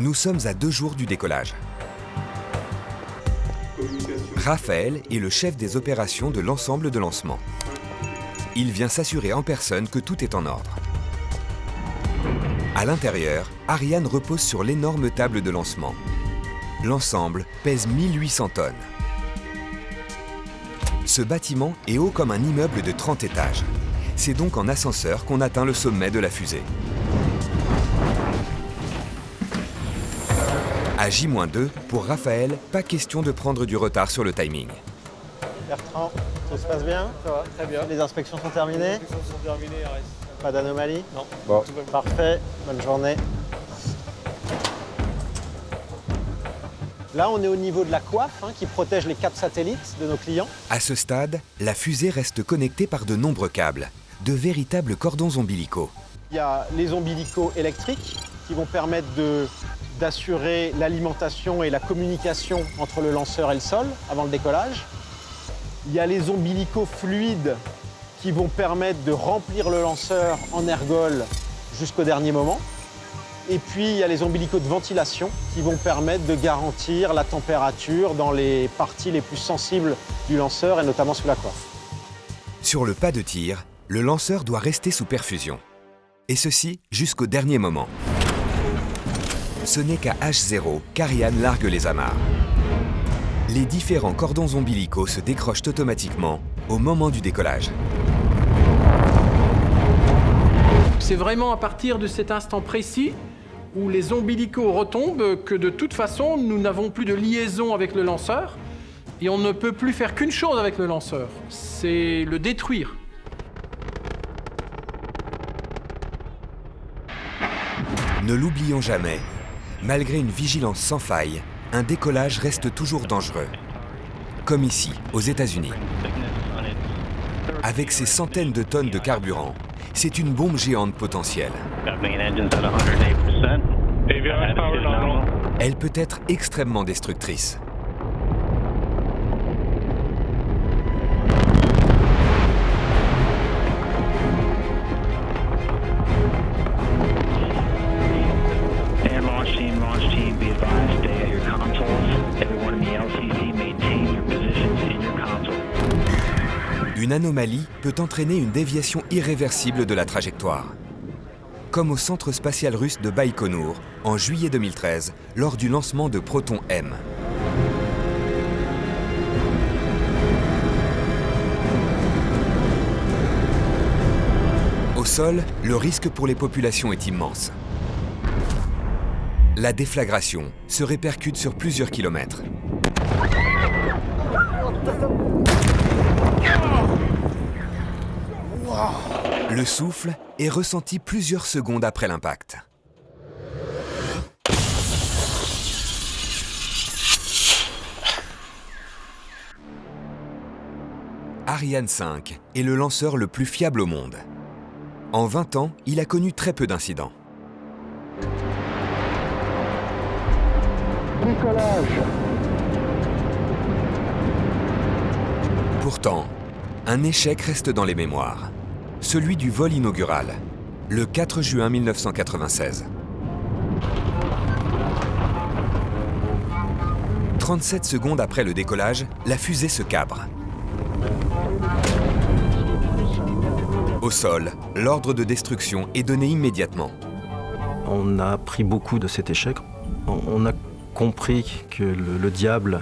Nous sommes à 2 jours du décollage. Raphaël est le chef des opérations de l'ensemble de lancement. Il vient s'assurer en personne que tout est en ordre. À l'intérieur, Ariane repose sur l'énorme table de lancement. L'ensemble pèse 1800 tonnes. Ce bâtiment est haut comme un immeuble de 30 étages. C'est donc en ascenseur qu'on atteint le sommet de la fusée. À J-2, pour Raphaël, pas question de prendre du retard sur le timing. Bertrand, tout se passe bien? Ça va, très bien. Les inspections sont terminées? Les inspections sont terminées, il reste. Pas d'anomalie? Non. Bon, Tout va bien. parfait. Bonne journée. Là, on est au niveau de la coiffe qui protège les câbles satellites de nos clients. À ce stade, la fusée reste connectée par de nombreux câbles, de véritables cordons ombilicaux. Il y a les ombilicaux électriques qui vont permettre d'assurer l'alimentation et la communication entre le lanceur et le sol avant le décollage. Il y a les ombilicaux fluides qui vont permettre de remplir le lanceur en ergol jusqu'au dernier moment. Et puis, il y a les ombilicaux de ventilation qui vont permettre de garantir la température dans les parties les plus sensibles du lanceur et notamment sous la coiffe. Sur le pas de tir, le lanceur doit rester sous perfusion. Et ceci jusqu'au dernier moment. Ce n'est qu'à H0 qu'Ariane largue les amarres. Les différents cordons ombilicaux se décrochent automatiquement au moment du décollage. C'est vraiment à partir de cet instant précis où les ombilicaux retombent que de toute façon, nous n'avons plus de liaison avec le lanceur et on ne peut plus faire qu'une chose avec le lanceur, c'est le détruire. Ne l'oublions jamais, malgré une vigilance sans faille, un décollage reste toujours dangereux. Comme ici, aux États-Unis. Avec ses centaines de tonnes de carburant, c'est une bombe géante potentielle. Elle peut être extrêmement destructrice. Une anomalie peut entraîner une déviation irréversible de la trajectoire. Comme au centre spatial russe de Baïkonour, en juillet 2013, lors du lancement de Proton M. Au sol, le risque pour les populations est immense. La déflagration se répercute sur plusieurs kilomètres. Le souffle est ressenti plusieurs secondes après l'impact. Ariane 5 est le lanceur le plus fiable au monde. En 20 ans, il a connu très peu d'incidents. Décollage. Pourtant, un échec reste dans les mémoires. Celui du vol inaugural, le 4 juin 1996. 37 secondes après le décollage, la fusée se cabre. Au sol, l'ordre de destruction est donné immédiatement. On a appris beaucoup de cet échec. On a compris que le diable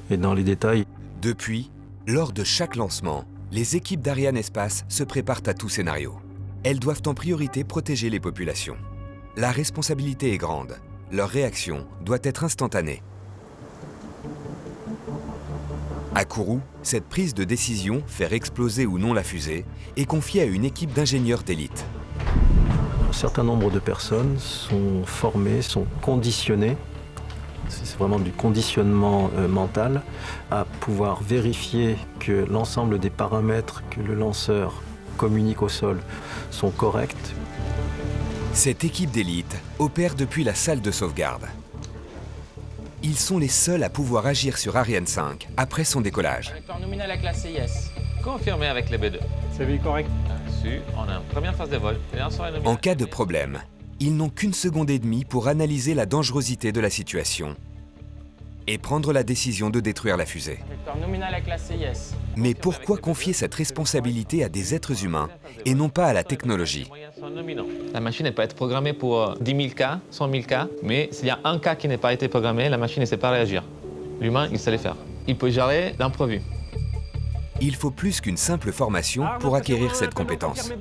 est dans les détails. Depuis, lors de chaque lancement, les équipes d'Ariane Espace se préparent à tout scénario. Elles doivent en priorité protéger les populations. La responsabilité est grande. Leur réaction doit être instantanée. À Kourou, cette prise de décision, faire exploser ou non la fusée, est confiée à une équipe d'ingénieurs d'élite. Un certain nombre de personnes sont formées, sont conditionnées, c'est vraiment du conditionnement mental, à pouvoir vérifier que l'ensemble des paramètres que le lanceur communique au sol sont corrects. Cette équipe d'élite opère depuis la salle de sauvegarde. Ils sont les seuls à pouvoir agir sur Ariane 5 après son décollage. Trajectoire nominale à classe CIS. Confirmé avec les B2. C'est correct. Reçu. On a une première phase de vol. En cas de problème, ils n'ont qu'une seconde et demie pour analyser la dangerosité de la situation et prendre la décision de détruire la fusée. Trajectoire nominale à classe CIS. Mais pourquoi confier cette responsabilité à des êtres humains et non pas à la technologie? La machine elle peut être programmée pour 10 000 cas, 100 000 cas, mais s'il y a un cas qui n'a pas été programmé, la machine ne sait pas réagir. L'humain, il sait le faire. Il peut gérer l'imprévu. Il faut plus qu'une simple formation pour acquérir cette compétence.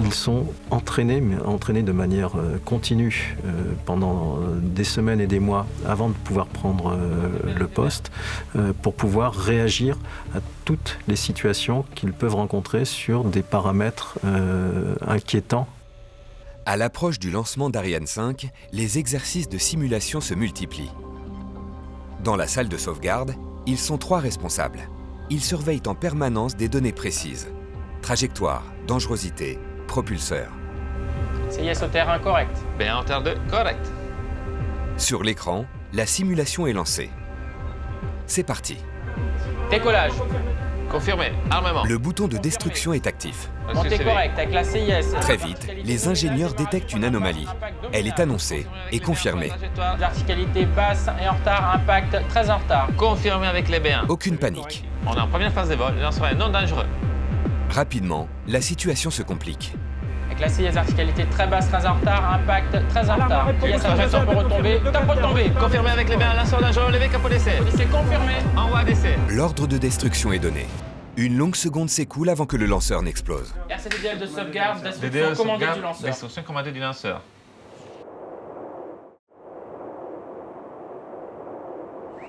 Ils sont entraînés, mais entraînés de manière continue pendant des semaines et des mois avant de pouvoir prendre le poste, pour pouvoir réagir à toutes les situations qu'ils peuvent rencontrer sur des paramètres inquiétants. À l'approche du lancement d'Ariane 5, les exercices de simulation se multiplient. Dans la salle de sauvegarde, ils sont 3 responsables. Ils surveillent en permanence des données précises. Trajectoire, dangerosité, propulseur. CIS au terrain correct. Bien en terre de correct. Sur l'écran, la simulation est lancée. C'est parti. Décollage. Confirmé. Armement. Le bouton de destruction est actif. Montée correcte avec la CIS. Très vite, les ingénieurs détectent une anomalie. Elle est annoncée et confirmée. Verticalité basse et en retard, impact très en retard. Confirmé avec les B1. Aucune panique. On est en première phase de vol, le lanceur est non dangereux. Rapidement, la situation se complique. Avec la CIS verticalité très basse, très en retard, impact très en retard. CIS trajectoire pour retomber, top retombé. Confirmé avec les B1, lanceur dangereux, levé capot d'essai. C'est confirmé, envoi d'essai. L'ordre de destruction est donné. Une longue seconde s'écoule avant que le lanceur n'explose. RCDDL de sauvegarde, destruction commandée du lanceur. Destruction commandée du lanceur.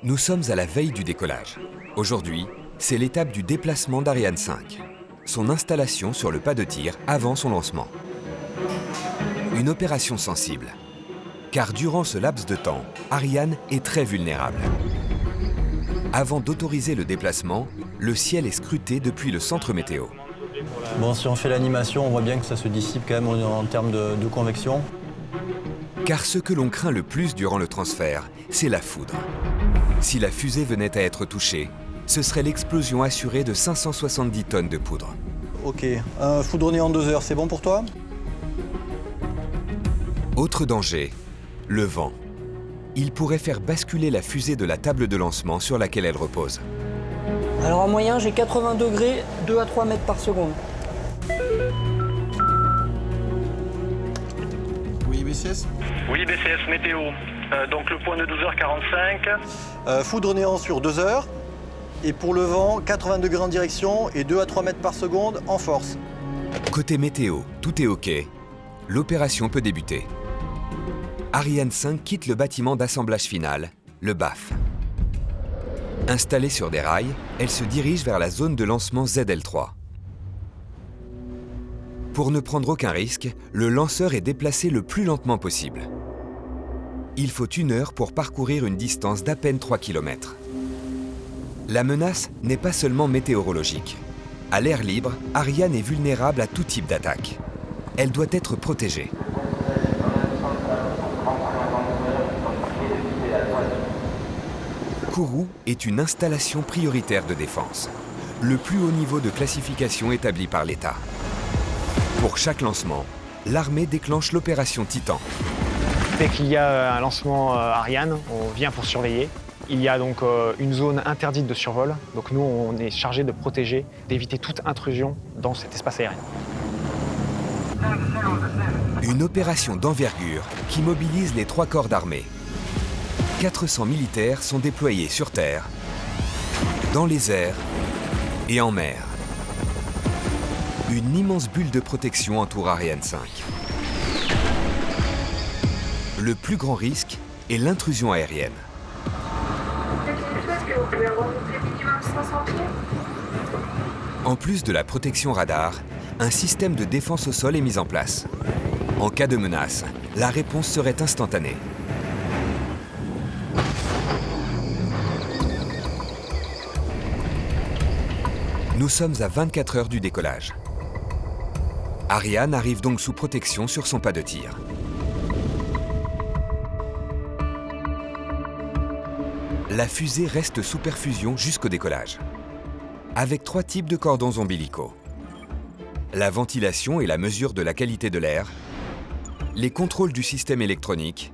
Nous sommes à la veille du décollage. Aujourd'hui, c'est l'étape du déplacement d'Ariane 5. Son installation sur le pas de tir avant son lancement. Une opération sensible. Car durant ce laps de temps, Ariane est très vulnérable. Avant d'autoriser le déplacement, le ciel est scruté depuis le centre météo. Bon, si on fait l'animation, on voit bien que ça se dissipe quand même en termes de convection. Car ce que l'on craint le plus durant le transfert, c'est la foudre. Si la fusée venait à être touchée, ce serait l'explosion assurée de 570 tonnes de poudre. Ok, un foudronné en 2 heures, c'est bon pour toi? Autre danger, le vent. Il pourrait faire basculer la fusée de la table de lancement sur laquelle elle repose. Alors en moyen, j'ai 80 degrés, 2 à 3 mètres par seconde. Oui, BCS. Oui, BCS météo. Donc le point de 12h45. Foudre néant sur 2 heures. Et pour le vent, 80 degrés en direction et 2 à 3 mètres par seconde en force. Côté météo, tout est OK. L'opération peut débuter. Ariane 5 quitte le bâtiment d'assemblage final, le BAF. Installée sur des rails, elle se dirige vers la zone de lancement ZL3. Pour ne prendre aucun risque, le lanceur est déplacé le plus lentement possible. Il faut 1 heure pour parcourir une distance d'à peine 3 km. La menace n'est pas seulement météorologique. À l'air libre, Ariane est vulnérable à tout type d'attaque. Elle doit être protégée. Kourou est une installation prioritaire de défense, le plus haut niveau de classification établi par l'État. Pour chaque lancement, l'armée déclenche l'opération Titan. Dès qu'il y a un lancement Ariane, on vient pour surveiller. Il y a donc une zone interdite de survol. Donc nous, on est chargé de protéger, d'éviter toute intrusion dans cet espace aérien. Une opération d'envergure qui mobilise les 3 corps d'armée. 400 militaires sont déployés sur terre, dans les airs et en mer. Une immense bulle de protection entoure Ariane 5. Le plus grand risque est l'intrusion aérienne. En plus de la protection radar, un système de défense au sol est mis en place. En cas de menace, la réponse serait instantanée. Nous sommes à 24 heures du décollage. Ariane arrive donc sous protection sur son pas de tir. La fusée reste sous perfusion jusqu'au décollage, avec 3 types de cordons ombilicaux. La ventilation et la mesure de la qualité de l'air, les contrôles du système électronique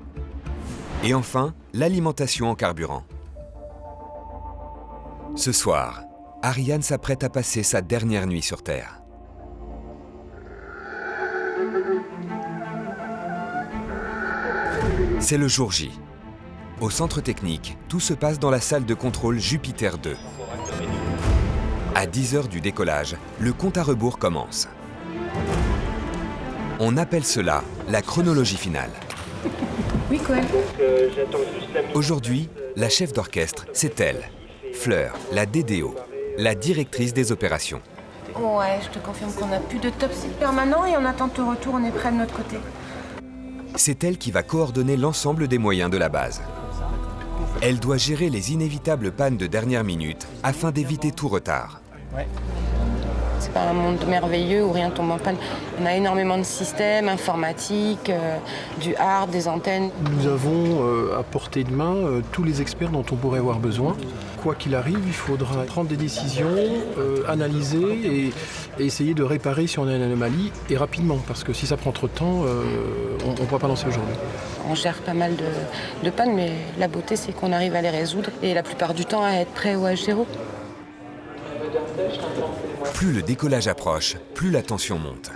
et enfin l'alimentation en carburant. Ce soir, Ariane s'apprête à passer sa dernière nuit sur Terre. C'est le jour J. Au centre technique, tout se passe dans la salle de contrôle Jupiter 2. À 10 h du décollage, le compte à rebours commence. On appelle cela la chronologie finale. Oui, Cohen. Aujourd'hui, la chef d'orchestre, c'est elle, Fleur, la DDO, la directrice des opérations. Ouais, je te confirme qu'on n'a plus de top secret permanent et en attente de retour, on est prêt de notre côté. C'est elle qui va coordonner l'ensemble des moyens de la base. Elle doit gérer les inévitables pannes de dernière minute afin d'éviter tout retard. C'est pas un monde merveilleux où rien tombe en panne. On a énormément de systèmes informatiques, du hard, des antennes. Nous avons à portée de main tous les experts dont on pourrait avoir besoin. Quoi qu'il arrive, il faudra prendre des décisions, analyser et essayer de réparer si on a une anomalie et rapidement. Parce que si ça prend trop de temps, on ne pourra pas lancer aujourd'hui. On gère pas mal de pannes, mais la beauté, c'est qu'on arrive à les résoudre et la plupart du temps à être prêt au H0. Plus le décollage approche, plus la tension monte.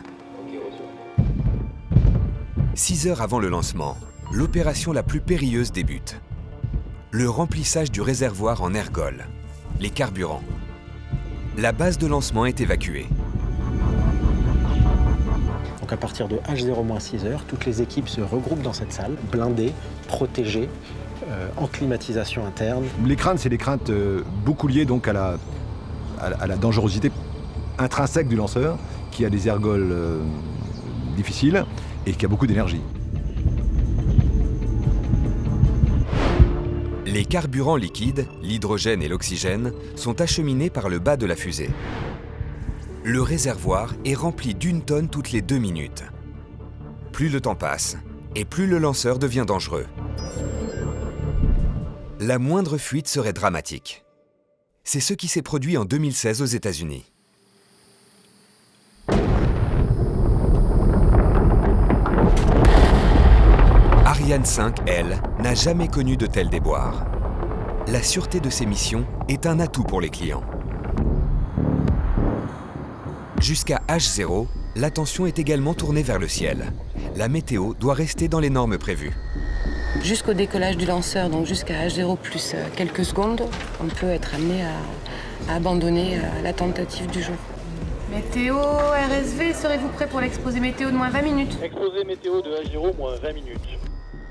6 heures avant le lancement, l'opération la plus périlleuse débute. Le remplissage du réservoir en ergol, les carburants. La base de lancement est évacuée. Donc à partir de H0-6 heures, toutes les équipes se regroupent dans cette salle, blindées, protégées, en climatisation interne. Les craintes, c'est des craintes beaucoup liées donc à la dangerosité intrinsèque du lanceur, qui a des ergols difficiles et qui a beaucoup d'énergie. Les carburants liquides, l'hydrogène et l'oxygène, sont acheminés par le bas de la fusée. Le réservoir est rempli d'1 tonne toutes les 2 minutes. Plus le temps passe, et plus le lanceur devient dangereux. La moindre fuite serait dramatique. C'est ce qui s'est produit en 2016 aux États-Unis. Ariane 5, elle, n'a jamais connu de tels déboires. La sûreté de ses missions est un atout pour les clients. Jusqu'à H0, l'attention est également tournée vers le ciel. La météo doit rester dans les normes prévues. Jusqu'au décollage du lanceur, donc jusqu'à H0 plus quelques secondes, on peut être amené à abandonner la tentative du jour. Météo, RSV, serez-vous prêt pour l'exposé météo de moins 20 minutes? Exposé météo de H0 moins 20 minutes.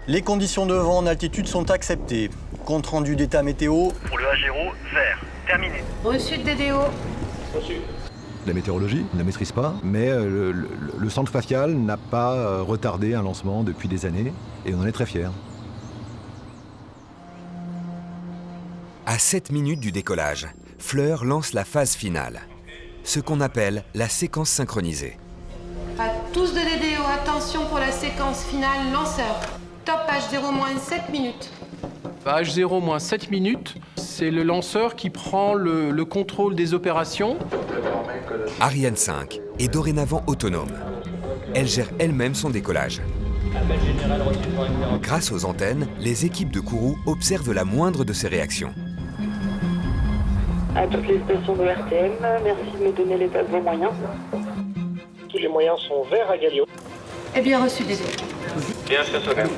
Les conditions de vent en altitude sont acceptées. Compte rendu d'état météo. Pour le H0, vert. Terminé. Reçu de DDO. Reçu. La météorologie, on ne la maîtrise pas, mais le centre spatial n'a pas retardé un lancement depuis des années et on en est très fiers. À 7 minutes du décollage, Fleur lance la phase finale, ce qu'on appelle la séquence synchronisée. À tous de DDO, attention pour la séquence finale lanceur. Top H0 moins 7 minutes. H0 moins 7 minutes, c'est le lanceur qui prend le contrôle des opérations. Ariane 5 est dorénavant autonome. Elle gère elle-même son décollage. Grâce aux antennes, les équipes de Kourou observent la moindre de ses réactions. À toutes les stations de RTM, merci de me donner l'état de vos moyens. Tous les moyens sont verts à Galio. Eh bien reçu DDO. Bien sûr, Sogan.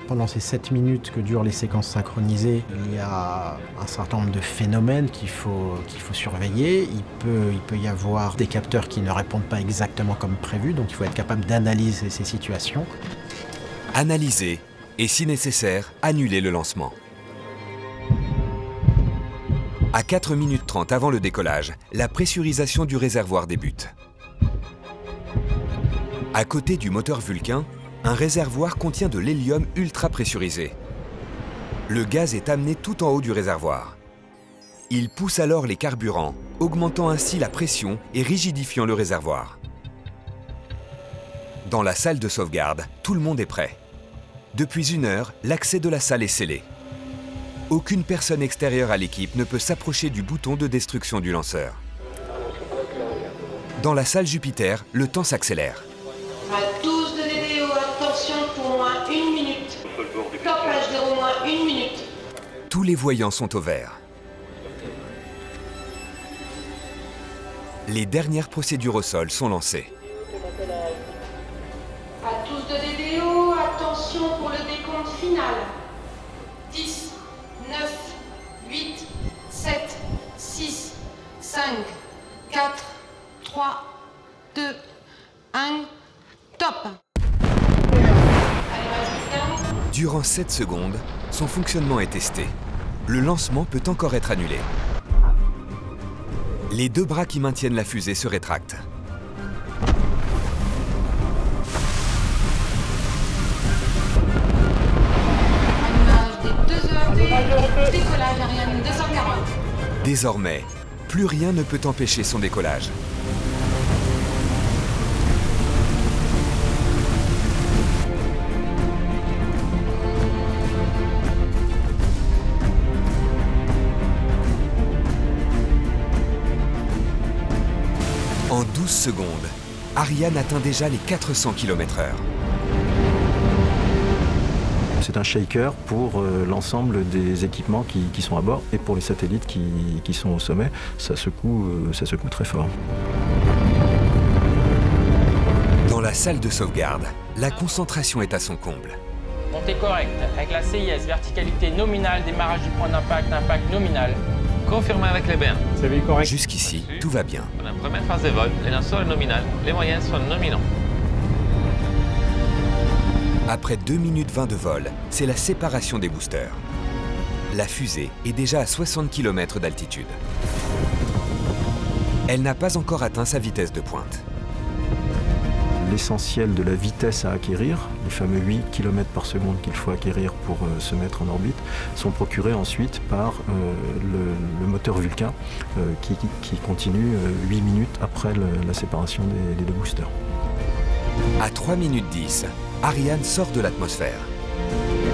Pendant ces 7 minutes que durent les séquences synchronisées, il y a un certain nombre de phénomènes qu'il faut surveiller. Il peut y avoir des capteurs qui ne répondent pas exactement comme prévu, donc il faut être capable d'analyser ces situations. Analyser et, si nécessaire, annuler le lancement. À 4 minutes 30 avant le décollage, la pressurisation du réservoir débute. À côté du moteur Vulcain, un réservoir contient de l'hélium ultra pressurisé. Le gaz est amené tout en haut du réservoir. Il pousse alors les carburants, augmentant ainsi la pression et rigidifiant le réservoir. Dans la salle de sauvegarde, tout le monde est prêt. Depuis 1 heure, l'accès de la salle est scellé. Aucune personne extérieure à l'équipe ne peut s'approcher du bouton de destruction du lanceur. Dans la salle Jupiter, le temps s'accélère. À tous de DDO, attention. Action pour moins 1 minute. Top H0 moins 1 minute. Tous les voyants sont au vert. Les dernières procédures au sol sont lancées. À tous de DDO, attention pour le décompte final. 10, 9, 8, 7, 6, 5, 4, 3, 2, 1, top. Durant 7 secondes, son fonctionnement est testé. Le lancement peut encore être annulé. Les 2 bras qui maintiennent la fusée se rétractent. Décollage Ariane 240. Désormais, plus rien ne peut empêcher son décollage. En 12 secondes, Ariane atteint déjà les 400 km/h. C'est un shaker pour l'ensemble des équipements qui sont à bord et pour les satellites qui sont au sommet. Ça secoue très fort. Dans la salle de sauvegarde, la concentration est à son comble. Montée correcte, avec la CIS, verticalité nominale, démarrage du point d'impact, impact nominal. Confirmé avec les bains. Jusqu'ici, tout va bien. Dans la première phase de vol, les lanceurs est nominal, les moyens sont nominaux. Après 2 minutes 20 de vol, c'est la séparation des boosters. La fusée est déjà à 60 km d'altitude. Elle n'a pas encore atteint sa vitesse de pointe. L'essentiel de la vitesse à acquérir, les fameux 8 km par seconde qu'il faut acquérir pour se mettre en orbite, sont procurés ensuite par le moteur Vulcain qui continue 8 minutes après la séparation des 2 boosters. À 3 minutes 10, Ariane sort de l'atmosphère.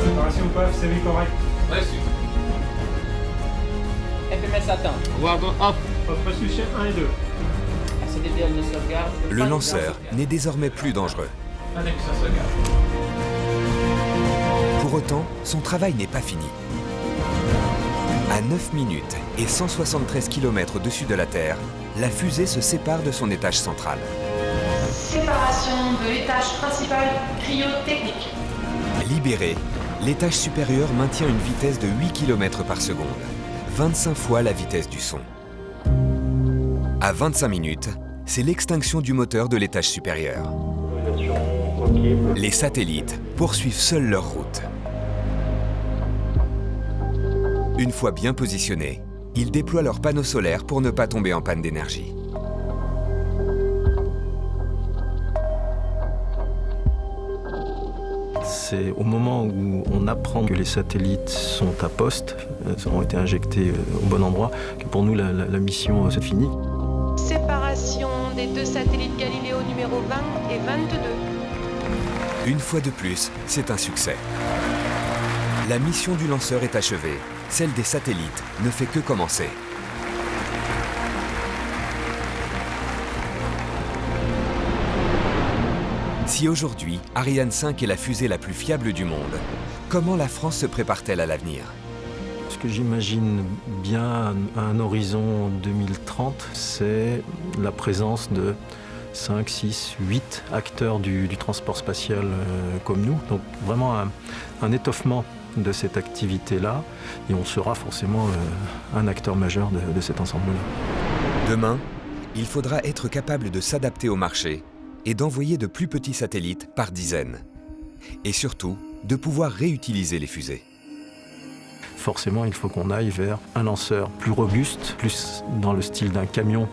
Séparation PAF, c'est correct. Reçu. FMS atteint. Wagon off. Reçu 1 et 2. CDDL de sauvegarde. Le lanceur n'est désormais plus dangereux. Pour autant, son travail n'est pas fini. À 9 minutes et 173 km au-dessus de la Terre, la fusée se sépare de son étage central. Séparation de l'étage principal cryotechnique. Libéré, l'étage supérieur maintient une vitesse de 8 km par seconde, 25 fois la vitesse du son. À 25 minutes, c'est l'extinction du moteur de l'étage supérieur. Les satellites poursuivent seuls leur route. Une fois bien positionnés, ils déploient leurs panneaux solaires pour ne pas tomber en panne d'énergie. C'est au moment où on apprend que les satellites sont à poste, ont été injectés au bon endroit, que pour nous la mission se finit. Séparation des 2 satellites Galileo numéro 20 et 22. Une fois de plus, c'est un succès. La mission du lanceur est achevée. Celle des satellites ne fait que commencer. Si aujourd'hui, Ariane 5 est la fusée la plus fiable du monde, comment la France se prépare-t-elle à l'avenir ? Ce que j'imagine bien à un horizon 2030, c'est la présence de 5, 6, 8 acteurs du transport spatial comme nous. Donc vraiment un étoffement de cette activité-là, et on sera forcément un acteur majeur de cet ensemble-là. Demain, il faudra être capable de s'adapter au marché et d'envoyer de plus petits satellites par dizaines. Et surtout, de pouvoir réutiliser les fusées. Forcément, il faut qu'on aille vers un lanceur plus robuste, plus dans le style d'un camion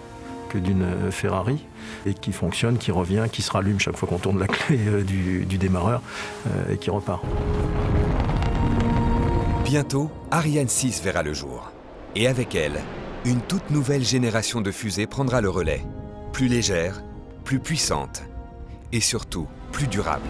que d'une Ferrari, et qui fonctionne, qui revient, qui se rallume chaque fois qu'on tourne la clé du démarreur et qui repart. Bientôt, Ariane 6 verra le jour. Et avec elle, une toute nouvelle génération de fusées prendra le relais. Plus légère, plus puissante et surtout plus durable.